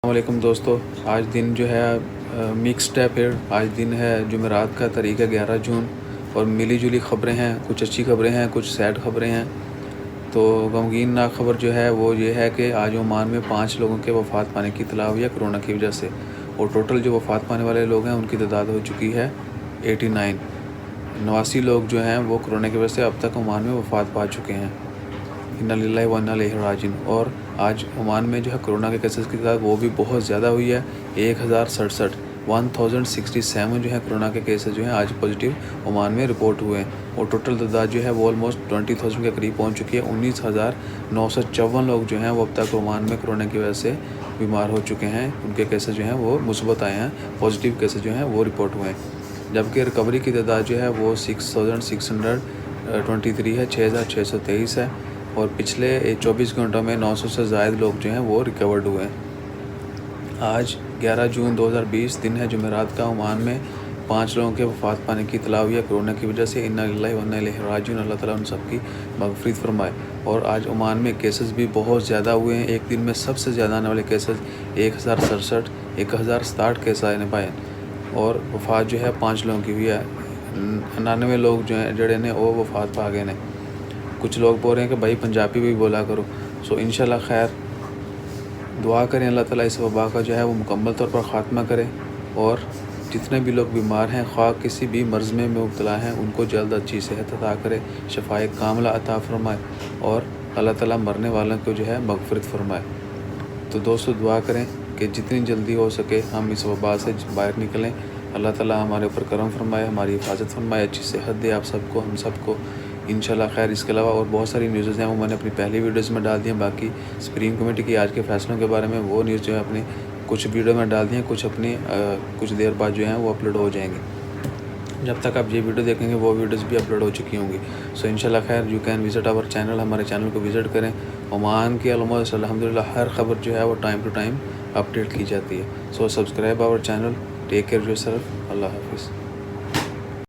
السلام علیکم دوستو، آج دن جو ہے مکسڈ ہے. پھر آج دن ہے جمعرات کا تاریخ ہے 11 جون اور ملی جلی خبریں ہیں. کچھ اچھی خبریں ہیں، کچھ سیڈ خبریں ہیں. تو غمگین ناک خبر جو ہے وہ یہ ہے کہ آج عمان میں 5 لوگوں کے وفات پانے کی اطلاع ہوئی ہے کرونا کی وجہ سے، اور ٹوٹل جو وفات پانے والے لوگ ہیں ان کی تعداد ہو چکی ہے 89. 89 لوگ جو ہیں وہ کرونا کی وجہ سے اب تک عمان میں وفات پا چکے ہیں. انا للہ و انا الیہ راجعون. اور آج عمان میں جو ہے کرونا کے کیسز کی تعداد وہ بھی بہت زیادہ ہوئی ہے. 1067 جو ہے کرونا کے کیسز جو ہیں آج پازیٹیو عمان میں رپورٹ ہوئے ہیں، اور ٹوٹل تعداد جو ہے وہ آلموسٹ 20,000 کے قریب پہنچ چکی ہے. 19,954 لوگ جو ہیں وہ اب تک عمان میں کرونا کی وجہ سے بیمار ہو چکے ہیں. ان کے کیسز جو ہیں وہ مثبت آئے ہیں، پازیٹیو کیسز جو ہیں وہ رپورٹ ہوئے ہیں. جبکہ ریکوری کی تعداد جو ہے وہ 6,623 ہے، 6,623 ہے. اور پچھلے 24 گھنٹوں میں 900 سے زائد لوگ جو ہیں وہ ریکورڈ ہوئے ہیں. آج 11 جون 2020 دن ہے جمعرات کا. عمان میں 5 لوگوں کے وفات پانے کی اطلاع ہوئی ہے کرونا کی وجہ سے. انا للہ و انا الیہ راجعون. اللہ تعالیٰ ان سب کی مغفرت فرمائے. اور آج عمان میں کیسز بھی بہت زیادہ ہوئے ہیں. ایک دن میں سب سے زیادہ آنے والے کیسز 1067 کیس آنے پائے، اور وفات جو ہے 5 لوگوں کی ہوئی ہے. 99 لوگ جو ہیں جڑے نے وہ وفات پا گئے نے. کچھ لوگ بول رہے ہیں کہ بھائی پنجابی بھی بولا کرو. انشاءاللہ خیر دعا کریں اللہ تعالیٰ اس وبا کا جو ہے وہ مکمل طور پر خاتمہ کرے، اور جتنے بھی لوگ بیمار ہیں خواہ کسی بھی مرض میں مبتلا ہیں ان کو جلد اچھی صحت عطا کرے، شفائے کاملہ عطا فرمائے، اور اللہ تعالیٰ مرنے والوں کو جو ہے مغفرت فرمائے. تو دوستو دعا کریں کہ جتنی جلدی ہو سکے ہم اس وبا سے باہر نکلیں. اللہ تعالیٰ ہمارے اوپر کرم فرمائے، ہماری حفاظت فرمائے، اچھی صحت دے آپ سب کو، ہم سب کو انشاءاللہ خیر. اس کے علاوہ اور بہت ساری نیوزز ہیں وہ میں نے اپنی پہلی ویڈیوز میں ڈال دی ہیں. باقی سپریم کمیٹی کی آج کے فیصلوں کے بارے میں وہ نیوز جو ہے اپنی کچھ ویڈیو میں ڈال دی ہیں، کچھ اپنی کچھ دیر بعد جو ہیں وہ اپلوڈ ہو جائیں گی. جب تک آپ یہ ویڈیو دیکھیں گے وہ ویڈیوز بھی اپلوڈ ہو چکی ہوں گی. انشاءاللہ خیر you can visit our channel. ہمارے چینل کو وزٹ کریں. عمان کی آلموسٹ الحمدللہ ہر خبر جو ہے وہ ٹائم ٹو ٹائم اپڈیٹ کی جاتی ہے. Subscribe our channel. Take care yourself. Allah حافظ.